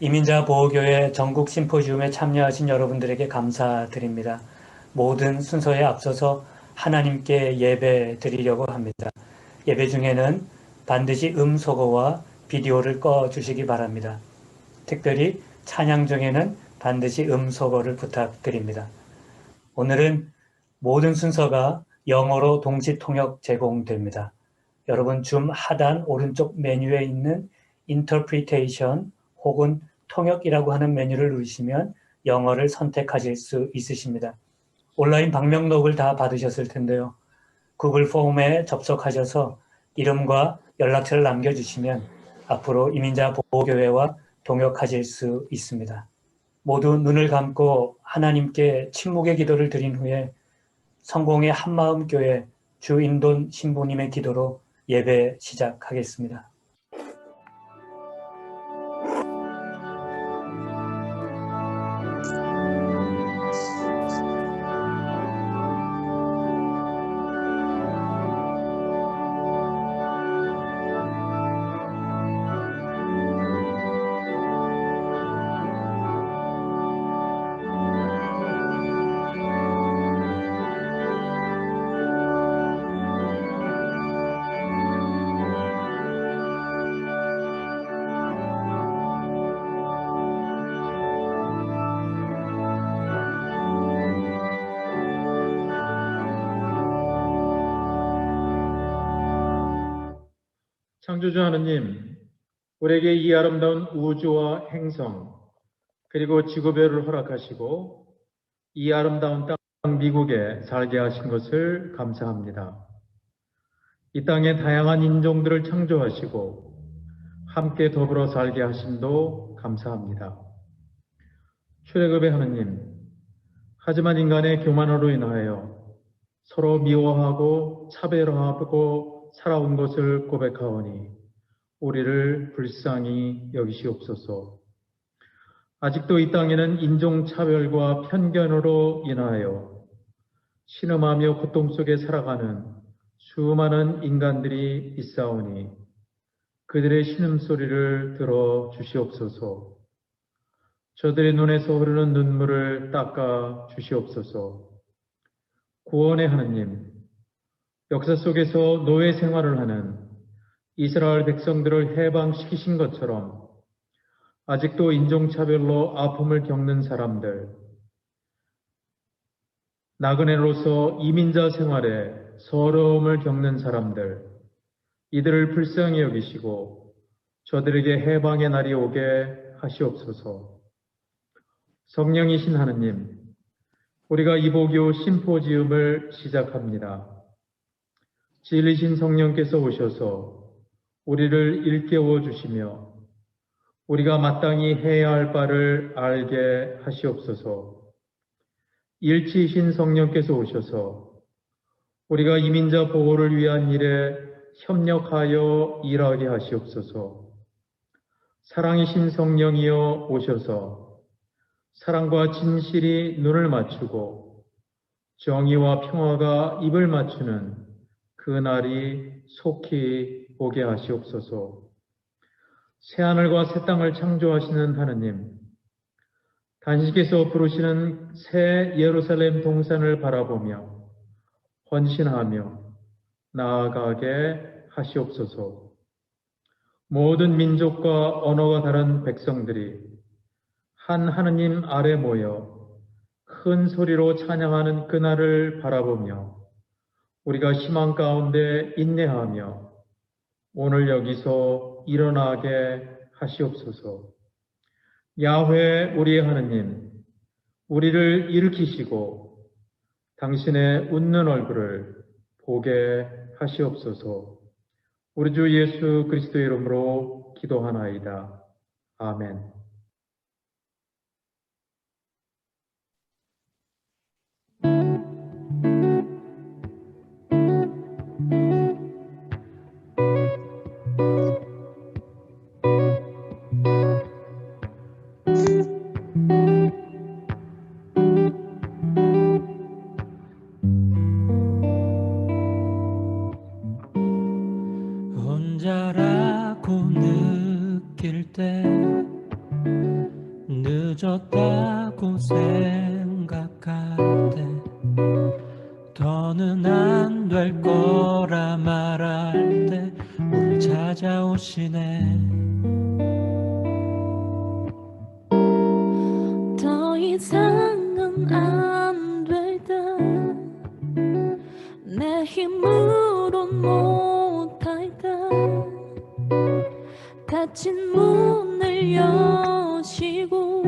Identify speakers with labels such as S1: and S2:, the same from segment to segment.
S1: 이민자 보호교회 전국 심포지움에 참여하신 여러분들에게 감사드립니다. 모든 순서에 앞서서 하나님께 예배 드리려고 합니다. 예배 중에는 반드시 음소거와 비디오를 꺼 주시기 바랍니다. 특별히 찬양 중에는 반드시 음소거를 부탁드립니다. 오늘은 모든 순서가 영어로 동시 통역 제공됩니다. 여러분 줌 하단 오른쪽 메뉴에 있는 Interpretation 혹은 통역이라고 하는 메뉴를 누르시면 영어를 선택하실 수 있으십니다. 온라인 방명록을 다 받으셨을 텐데요. 구글 폼에 접속하셔서 이름과 연락처를 남겨주시면 앞으로 이민자 보호교회와 동역하실 수 있습니다. 모두 눈을 감고 하나님께 침묵의 기도를 드린 후에 성공의 한마음 교회 주인돈 신부님의 기도로 예배 시작하겠습니다.
S2: 창조주 하느님, 우리에게 이 아름다운 우주와 행성, 그리고 지구별을 허락하시고 이 아름다운 땅 미국에 살게 하신 것을 감사합니다. 이 땅에 다양한 인종들을 창조하시고 함께 더불어 살게 하심도 감사합니다. 출애굽의 하느님, 하지만 인간의 교만으로 인하여 서로 미워하고 차별하고 살아온 것을 고백하오니 우리를 불쌍히 여기시옵소서. 아직도 이 땅에는 인종차별과 편견으로 인하여 신음하며 고통 속에 살아가는 수많은 인간들이 있사오니 그들의 신음소리를 들어 주시옵소서. 저들의 눈에서 흐르는 눈물을 닦아 주시옵소서. 구원의 하느님, 역사 속에서 노예 생활을 하는 이스라엘 백성들을 해방시키신 것처럼 아직도 인종차별로 아픔을 겪는 사람들, 나그네로서 이민자 생활에 서러움을 겪는 사람들, 이들을 불쌍히 여기시고 저들에게 해방의 날이 오게 하시옵소서. 성령이신 하느님, 우리가 이복요 심포지움을 시작합니다. 진리신 성령께서 오셔서 우리를 일깨워 주시며 우리가 마땅히 해야 할 바를 알게 하시옵소서. 일치이신 성령께서 오셔서 우리가 이민자 보호를 위한 일에 협력하여 일하게 하시옵소서. 사랑이신 성령이여 오셔서 사랑과 진실이 눈을 맞추고 정의와 평화가 입을 맞추는 그 날이 속히 오게 하시옵소서. 새하늘과 새 땅을 창조하시는 하느님, 단식에서 부르시는 새 예루살렘 동산을 바라보며 헌신하며 나아가게 하시옵소서. 모든 민족과 언어가 다른 백성들이 한 하느님 아래 모여 큰 소리로 찬양하는 그날을 바라보며 우리가 희망 가운데 인내하며 오늘 여기서 일어나게 하시옵소서. 야훼 우리의 하느님, 우리를 일으키시고 당신의 웃는 얼굴을 보게 하시옵소서. 우리 주 예수 그리스도의 이름으로 기도하나이다. 아멘.
S3: 혼자라고 느낄 때 늦어졌다고 생각할 때 더는 안 될 거라 말할 때 우릴 찾아오시네.
S4: 더 이상은 안 될 듯 내 힘으론 못할 듯 닫힌 문을 여시고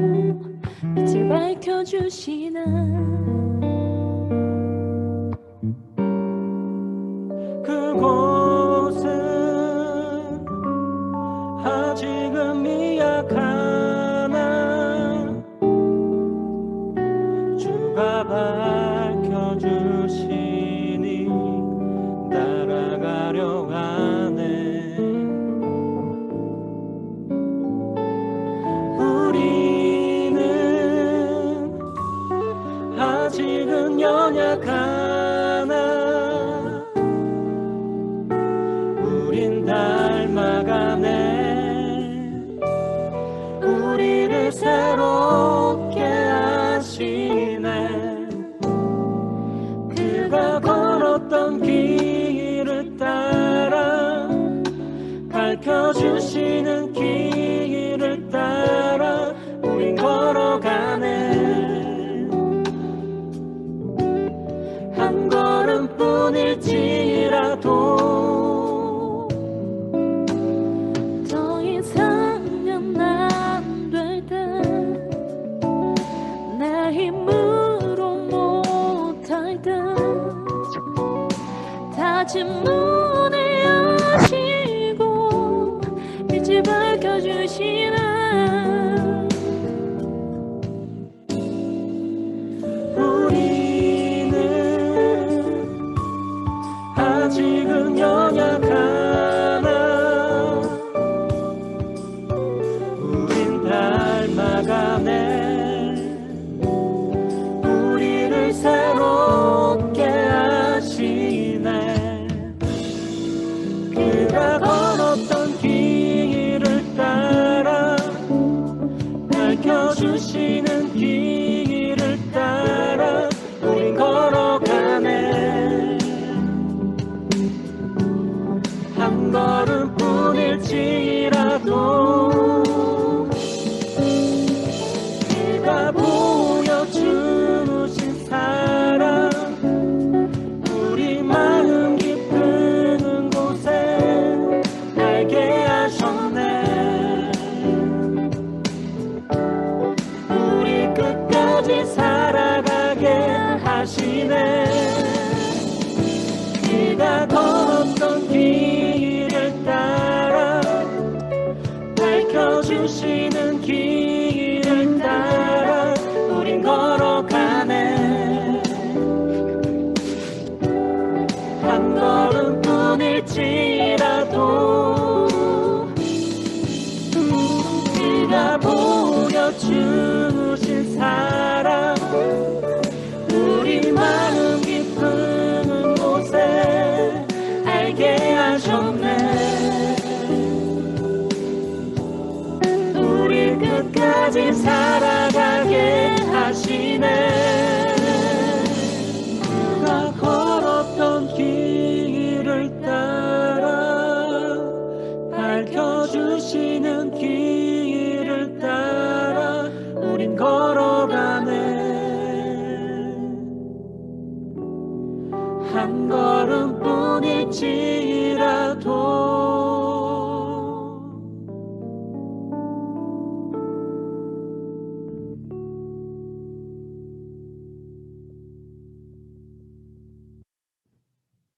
S4: 빛을 밝혀주시는
S3: 그곳은 아직은 미약하나 주가 밝혀주시니 따라가려 하네. 우리는 아직은 연약하나 우린 닮아가네. 우리를 새롭게 하시네. 그가 걸었던 길을 따라 밝혀주시는 길을 따라 우린 걸어가네. 한 걸음뿐일지라도
S4: 더 이상은 안 될 듯 내 힘으로 못할 듯 닫힌 문을 여시고 빛을 밝혀주시는
S3: 우리는 아직은 연약하나 우린 닮아가네. 우리를 새롭게 하시네. 그가 걸었던 길을 따라 밝혀주시는 길을 따라 우린 걸어가네. 한 걸음뿐일지라도 그가 보여주신 사랑 우리 마음 깊은 곳에 알게 하셨네. 우리 끝까지 살아가게 하시네. 그가 걸었던 길을 따라 밝혀주시는 길을 따라 우린 걸어가네. 한 걸음뿐일지라도 그가 보여주신 사랑 우리 마음 깊은 곳에 알게 하셨네. 우리 끝까지 살아가게 하시네. 그가 걸었던 길을 따라 밝혀주시는 길을 따라 우린 걸어가네. 한 걸음뿐일지라도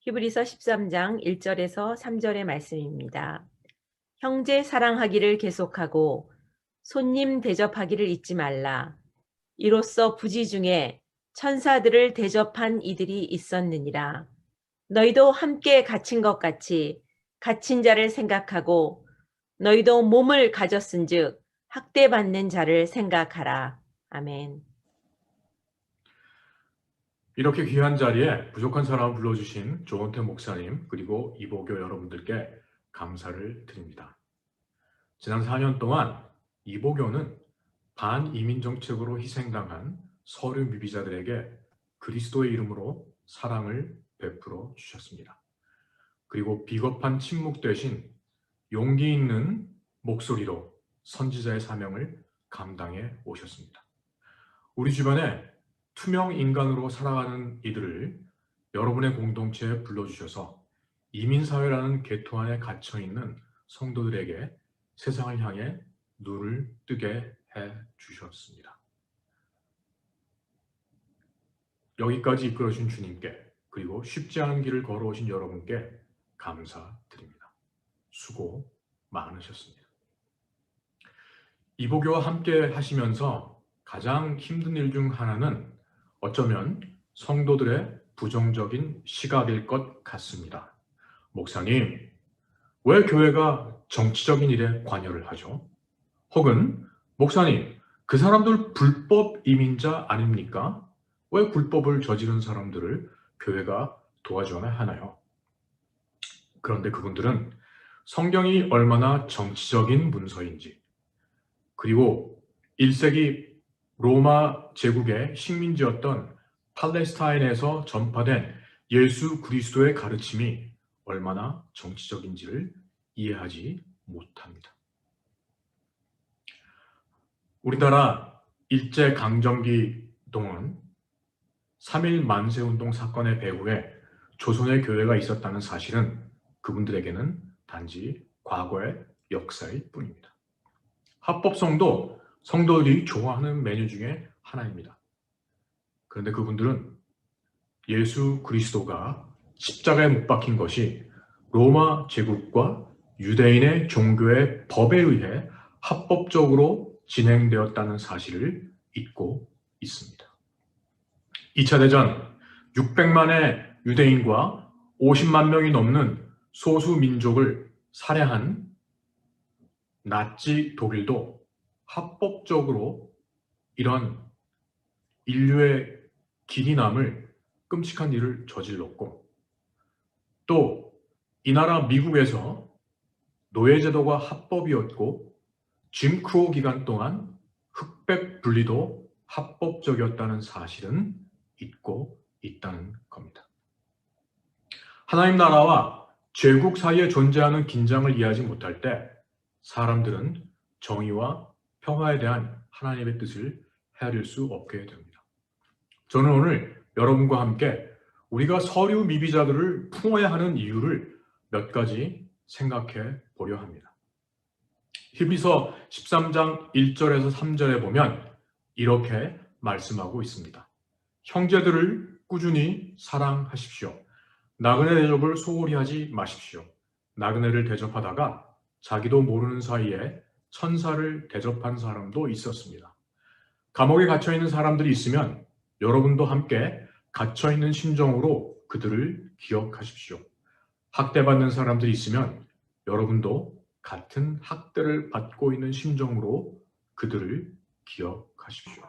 S5: 히브리서 13장 1절에서 3절의 말씀입니다. 형제 사랑하기를 계속하고 손님 대접하기를 잊지 말라. 이로써 부지 중에 천사들을 대접한 이들이 있었느니라. 너희도 함께 갇힌 것 같이 갇힌 자를 생각하고 너희도 몸을 가졌은즉 학대받는 자를 생각하라. 아멘.
S6: 이렇게 귀한 자리에 부족한 사람을 불러주신 조원태 목사님 그리고 이보교 여러분들께 감사를 드립니다. 지난 4년 동안 이보교는 반이민 정책으로 희생당한 서류 미비자들에게 그리스도의 이름으로 사랑을 베풀어 주셨습니다. 그리고 비겁한 침묵 대신 용기 있는 목소리로 선지자의 사명을 감당해 오셨습니다. 우리 주변에 투명 인간으로 살아가는 이들을 여러분의 공동체에 불러주셔서 이민사회라는 개토 안에 갇혀있는 성도들에게 세상을 향해 눈을 뜨게 해 주셨습니다. 여기까지 이끌어주신 주님께, 그리고 쉽지 않은 길을 걸어오신 여러분께 감사드립니다. 수고 많으셨습니다. 이보교와 함께 하시면서 가장 힘든 일 중 하나는 어쩌면 성도들의 부정적인 시각일 것 같습니다. 목사님, 왜 교회가 정치적인 일에 관여를 하죠? 혹은 목사님, 그 사람들 불법 이민자 아닙니까? 왜 불법을 저지른 사람들을 교회가 도와줘야 하나요? 그런데 그분들은 성경이 얼마나 정치적인 문서인지, 그리고 1세기 로마 제국의 식민지였던 팔레스타인에서 전파된 예수 그리스도의 가르침이 얼마나 정치적인지를 이해하지 못합니다. 우리나라 일제강점기 동안 3.1 만세운동 사건의 배후에 조선의 교회가 있었다는 사실은 그분들에게는 단지 과거의 역사일 뿐입니다. 합법성도 성도들이 좋아하는 메뉴 중에 하나입니다. 그런데 그분들은 예수 그리스도가 십자가에 못 박힌 것이 로마 제국과 유대인의 종교의 법에 의해 합법적으로 진행되었다는 사실을 잊고 있습니다. 2차 대전 600만의 유대인과 50만 명이 넘는 소수 민족을 살해한 나치 독일도 합법적으로 이런 인류의 길이 남을 끔찍한 일을 저질렀고, 또 이 나라 미국에서 노예제도가 합법이었고 짐 크로 기간 동안 흑백 분리도 합법적이었다는 사실은 잊고 있다는 겁니다. 하나님 나라와 제국 사이에 존재하는 긴장을 이해하지 못할 때 사람들은 정의와 평화에 대한 하나님의 뜻을 헤아릴 수 없게 됩니다. 저는 오늘 여러분과 함께 우리가 서류 미비자들을 품어야 하는 이유를 몇 가지 생각해 보려 합니다. 히브리서 13장 1절에서 3절에 보면 이렇게 말씀하고 있습니다. 형제들을 꾸준히 사랑하십시오. 나그네 대접을 소홀히 하지 마십시오. 나그네를 대접하다가 자기도 모르는 사이에 천사를 대접한 사람도 있었습니다. 감옥에 갇혀있는 사람들이 있으면 여러분도 함께 갇혀있는 심정으로 그들을 기억하십시오. 학대받는 사람들이 있으면 여러분도 같은 학대를 받고 있는 심정으로 그들을 기억하십시오.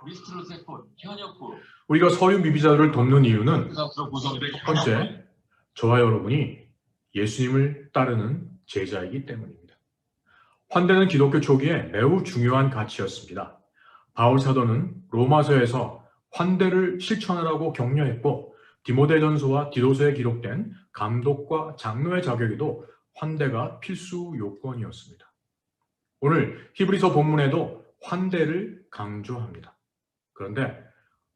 S6: 우리가 서류 미비자들을 돕는 이유는 첫 번째, 저와 여러분이 예수님을 따르는 제자이기 때문입니다. 환대는 기독교 초기에 매우 중요한 가치였습니다. 바울 사도는 로마서에서 환대를 실천하라고 격려했고, 디모데전서와 디도서에 기록된 감독과 장로의 자격에도 환대가 필수 요건이었습니다. 오늘 히브리서 본문에도 환대를 강조합니다. 그런데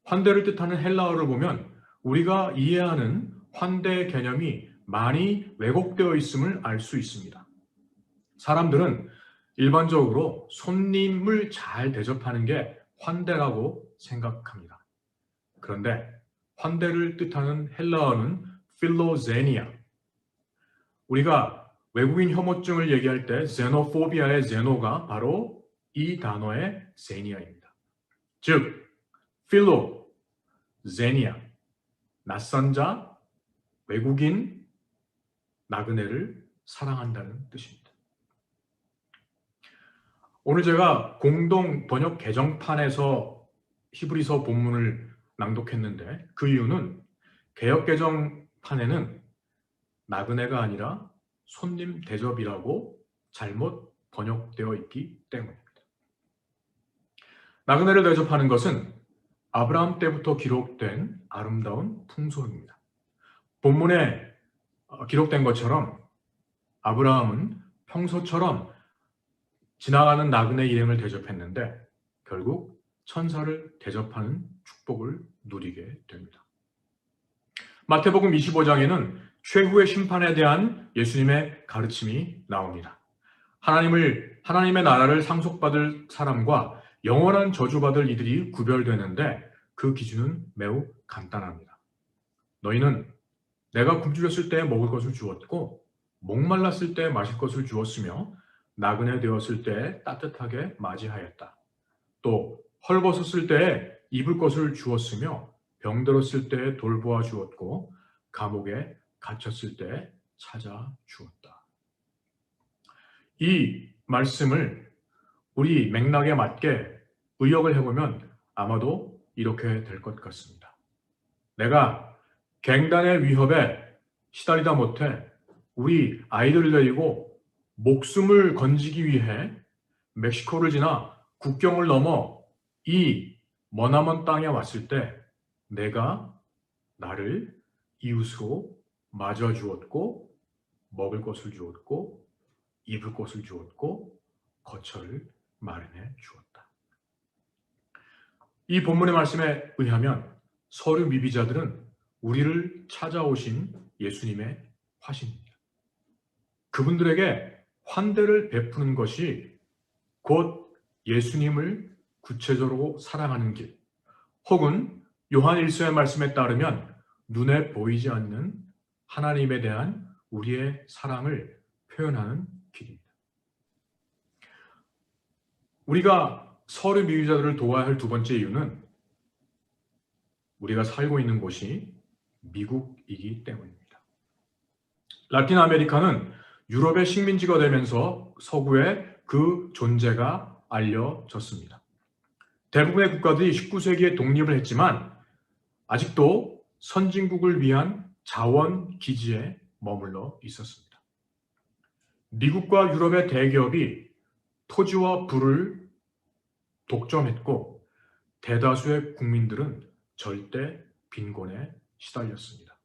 S6: 환대를 뜻하는 헬라어를 보면 우리가 이해하는 환대의 개념이 많이 왜곡되어 있음을 알 수 있습니다. 사람들은 일반적으로 손님을 잘 대접하는 게 환대라고 생각합니다. 그런데 환대를 뜻하는 헬라어는 필로제니아. 우리가 외국인 혐오증을 얘기할 때 제노포비아의 제노가 바로 이 단어의 제니아입니다. 즉, 필로제니아, 낯선 자, 외국인, 나그네를 사랑한다는 뜻입니다. 오늘 제가 공동 번역 개정판에서 히브리서 본문을 낭독했는데 그 이유는 개역 개정판에는 나그네가 아니라 손님 대접이라고 잘못 번역되어 있기 때문입니다. 나그네를 대접하는 것은 아브라함 때부터 기록된 아름다운 풍속입니다. 본문에 기록된 것처럼 아브라함은 평소처럼 지나가는 나그네 일행을 대접했는데 결국 천사를 대접하는 축복을 누리게 됩니다. 마태복음 25장에는 최후의 심판에 대한 예수님의 가르침이 나옵니다. 하나님의 나라를 상속받을 사람과 영원한 저주받을 이들이 구별되는데 그 기준은 매우 간단합니다. 너희는 내가 굶주렸을 때 먹을 것을 주었고 목말랐을 때 마실 것을 주었으며 나그네 되었을 때 따뜻하게 맞이하였다. 또 헐벗었을 때 입을 것을 주었으며 병들었을 때 돌보아 주었고 감옥에 갇혔을 때 찾아 주었다. 이 말씀을 우리 맥락에 맞게 의역을 해보면 아마도 이렇게 될 것 같습니다. 내가 갱단의 위협에 시달리다 못해 우리 아이들을 데리고 목숨을 건지기 위해 멕시코를 지나 국경을 넘어 이 머나먼 땅에 왔을 때 내가 나를 이웃으로 맞아 주었고 먹을 것을 주었고 입을 것을 주었고 거처를 마련해 주었다. 이 본문의 말씀에 의하면 서류 미비자들은 우리를 찾아오신 예수님의 화신입니다. 그분들에게 환대를 베푸는 것이 곧 예수님을 구체적으로 사랑하는 길, 혹은 요한 1서의 말씀에 따르면 눈에 보이지 않는 하나님에 대한 우리의 사랑을 표현하는 길입니다. 우리가 서류 미비자들을 도와야 할 두 번째 이유는 우리가 살고 있는 곳이 미국이기 때문입니다. 라틴 아메리카는 유럽의 식민지가 되면서 서구에 그 존재가 알려졌습니다. 대부분의 국가들이 19세기에 독립을 했지만 아직도 선진국을 위한 자원 기지에 머물러 있었습니다. 미국과 유럽의 대기업이 토지와 부를 독점했고 대다수의 국민들은 절대 빈곤에 시달렸습니다.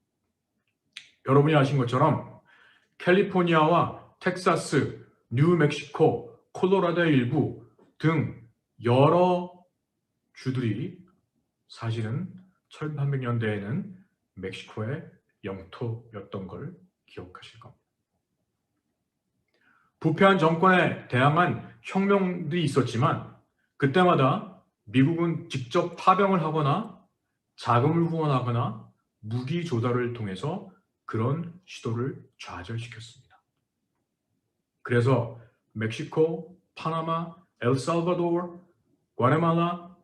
S6: 여러분이 아신 것처럼 캘리포니아와 텍사스, 뉴멕시코, 콜로라도의 일부 등 여러 주들이 사실은 1800년대에는 멕시코의 영토였던 걸 기억하실 겁니다. 부패한 정권에 대항한 혁명들이 있었지만 그때마다 미국은 직접 파병을 하거나 자금을 후원하거나 무기 조달을 통해서 그런 시도를 좌절시켰습니다. 그래서 멕시코, 파나마, 엘살바도르, 과테말라,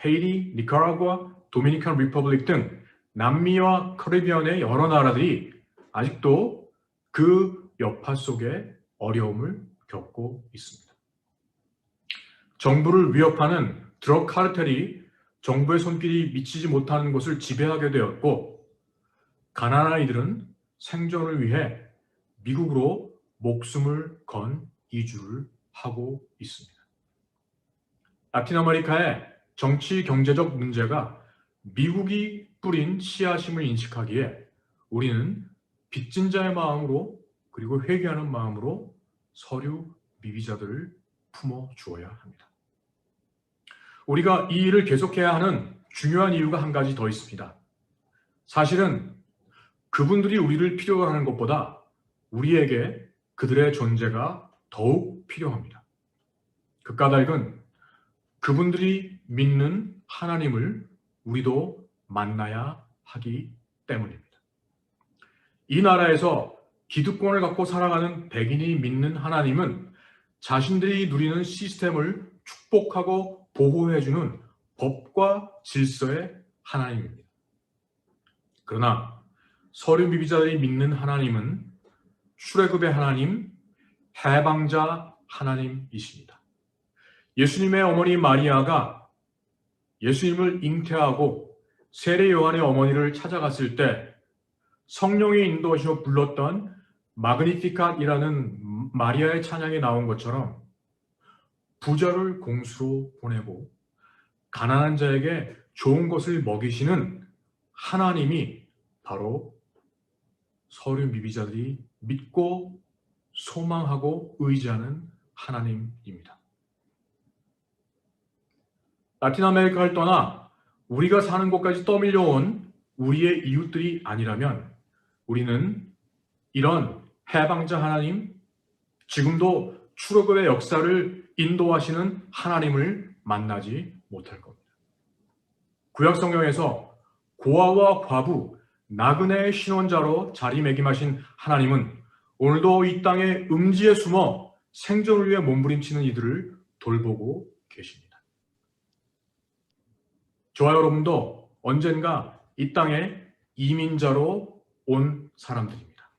S6: 헤이티, 니카라구아, 도미니칸 리퍼블릭 등 남미와 카리비안의 여러 나라들이 아직도 그 여파 속에 어려움을 겪고 있습니다. 정부를 위협하는 드러그 카르텔이 정부의 손길이 미치지 못하는 곳을 지배하게 되었고 가난한 이들은 생존을 위해 미국으로 목숨을 건 이주를 하고 있습니다. 라틴 아메리카의 정치 경제적 문제가 미국이 뿌린 씨앗임을 인식하기에 우리는 빚진 자의 마음으로 그리고 회개하는 마음으로 서류 미비자들을 품어 주어야 합니다. 우리가 이 일을 계속해야 하는 중요한 이유가 한 가지 더 있습니다. 사실은 그분들이 우리를 필요로 하는 것보다 우리에게 그들의 존재가 더욱 필요합니다. 그 까닭은 그분들이 믿는 하나님을 우리도 만나야 하기 때문입니다. 이 나라에서 기득권을 갖고 살아가는 백인이 믿는 하나님은 자신들이 누리는 시스템을 축복하고 보호해주는 법과 질서의 하나님입니다. 그러나 서류 미비자들이 믿는 하나님은 출애굽의 하나님, 해방자 하나님이십니다. 예수님의 어머니 마리아가 예수님을 잉태하고 세례 요한의 어머니를 찾아갔을 때 성령이 인도하시어 불렀던 마그니피캇이라는 마리아의 찬양이 나온 것처럼 부자를 공수로 보내고 가난한 자에게 좋은 것을 먹이시는 하나님이 바로 서류 미비자들이 믿고 소망하고 의지하는 하나님입니다. 라틴 아메리카를 떠나 우리가 사는 곳까지 떠밀려온 우리의 이웃들이 아니라면 우리는 이런 해방자 하나님, 지금도 출애굽의 역사를 인도하시는 하나님을 만나지 못할 겁니다. 구약 성경에서 고아와 과부, 나그네의 신원자로 자리매김하신 하나님은 오늘도 이 땅의 음지에 숨어 생존을 위해 몸부림치는 이들을 돌보고 계십니다. 저와 여러분도 언젠가 이 땅에 이민자로 온 사람들입니다.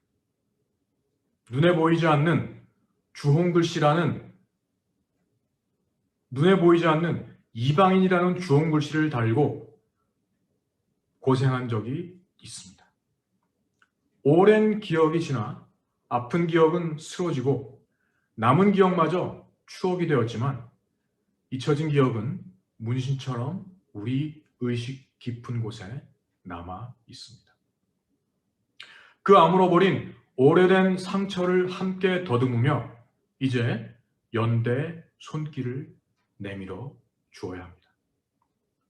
S6: 눈에 보이지 않는 주홍글씨라는, 눈에 보이지 않는 이방인이라는 주홍글씨를 달고 고생한 적이 있습니다. 오랜 기억이 지나 아픈 기억은 쓰러지고 남은 기억마저 추억이 되었지만 잊혀진 기억은 문신처럼 우리 의식 깊은 곳에 남아 있습니다. 그 아물어버린 오래된 상처를 함께 더듬으며 이제 연대 손길을 내밀어 주어야 합니다.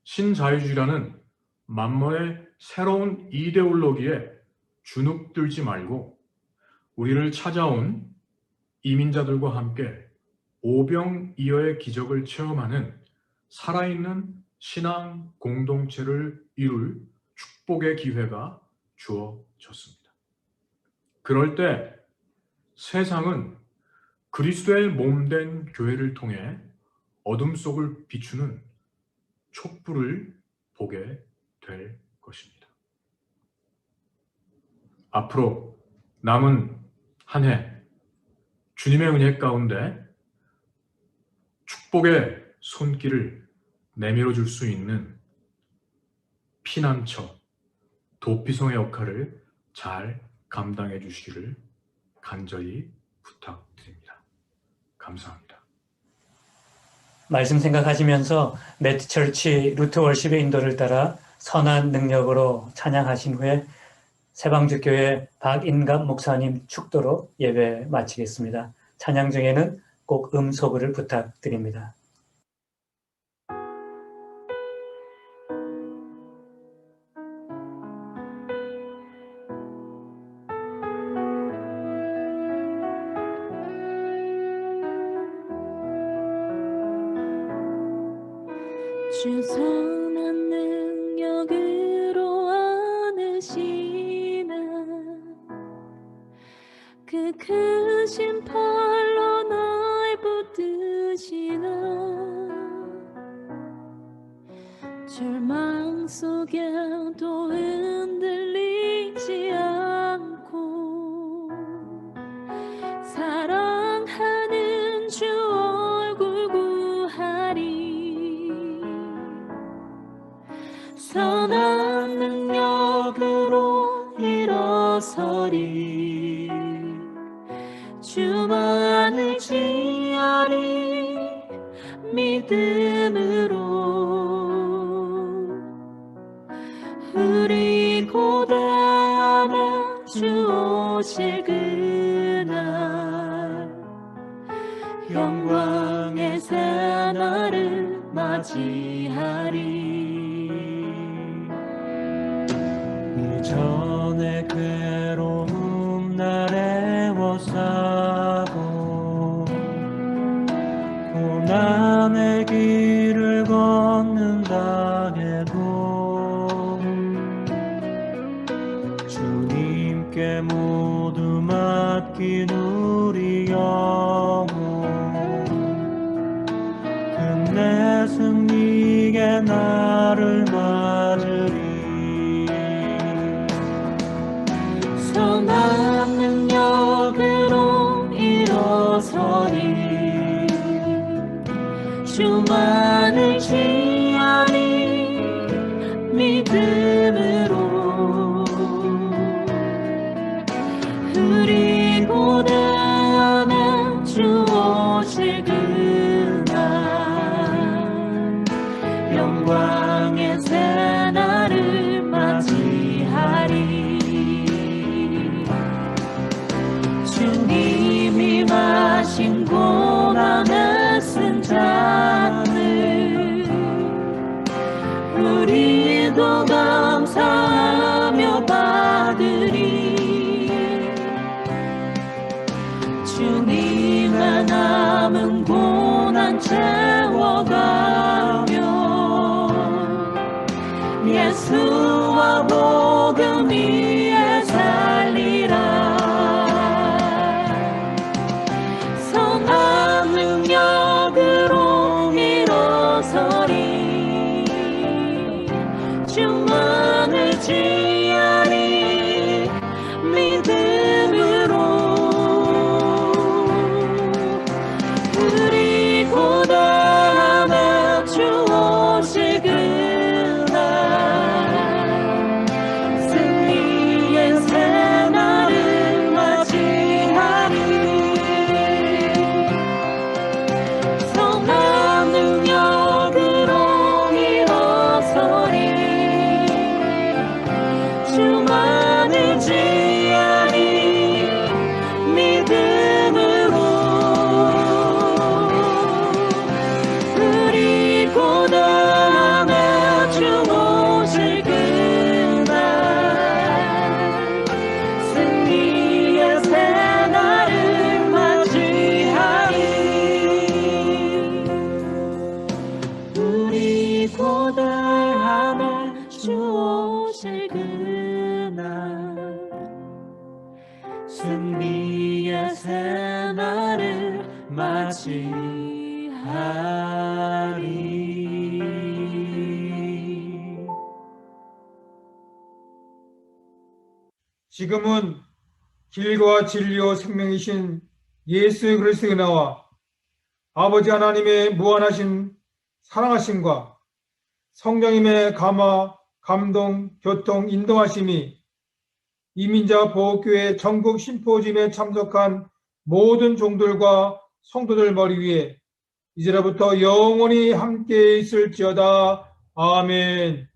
S6: 신자유주의라는 만mon의 새로운 이데올로기에 주눅들지 말고 우리를 찾아온 이민자들과 함께 오병이어의 기적을 체험하는 살아있는 신앙 공동체를 이룰 축복의 기회가 주어졌습니다. 그럴 때 세상은 그리스도의 몸된 교회를 통해 어둠 속을 비추는 촛불을 보게 될 것입니다. 앞으로 남은 한 해 주님의 은혜 가운데 축복의 손길을 내밀어 줄 수 있는 피난처, 도피성의 역할을 잘 감당해 주시기를 간절히 부탁드립니다. 감사합니다.
S1: 말씀 생각하시면서 매트처치 루트 월십의 인도를 따라 선한 능력으로 찬양하신 후에 새방주교회 박인갑 목사님 축도로 예배 마치겠습니다. 찬양 중에는 꼭 음소거를 부탁드립니다.
S4: 주 선한 능력으로 안으시나 그 크신 팔로 날 붙드시나 절망 속에도 흔들리지 않고 사랑하는 주 얼굴 구하리 선한 능력으로 일어서리 주만을 지하리 믿음으로 우리 고대하며 주 오실 그날 영광의 새날을 맞이하리
S3: 이전의 괴로움 날에 워싸고 고난의 길을 걷는다 해도 주님께 모두 맡긴 우리 영혼 끝내 승리의 날을 맞으리
S4: 선한 능력으로 일어서리 주만을 지하리 믿음으로 우리 고대하며 주 오실 그날 영광 하신 고난을 쓴 자들 우리도 감사하며 받으리 주님의 남은 고난 채워가며 예수와 복음 위에 살리라 선한 능력으로 일어서리 주만을 지하리 믿음으로 우리 고단함에 주 오실 그날 승리의 새날을 맞이하리 선한 능력으로 일어서리 주만을 지하리 믿음으로 우리 고단함에 주 오실 그날 승리의 새날을 맞이하리 우리 고단함에 주 오실 그날 승리의 새날을 맞이하리.
S7: 지금은 길과 진리요 생명이신 예수 그리스도의 은혜와 아버지 하나님의 무한하신 사랑하심과 성령님의 감화, 감동, 교통, 인도하심이 이민자 보호교회 전국 심포지움에 참석한 모든 종들과 성도들 머리 위에 이제로부터 영원히 함께 있을지어다. 아멘.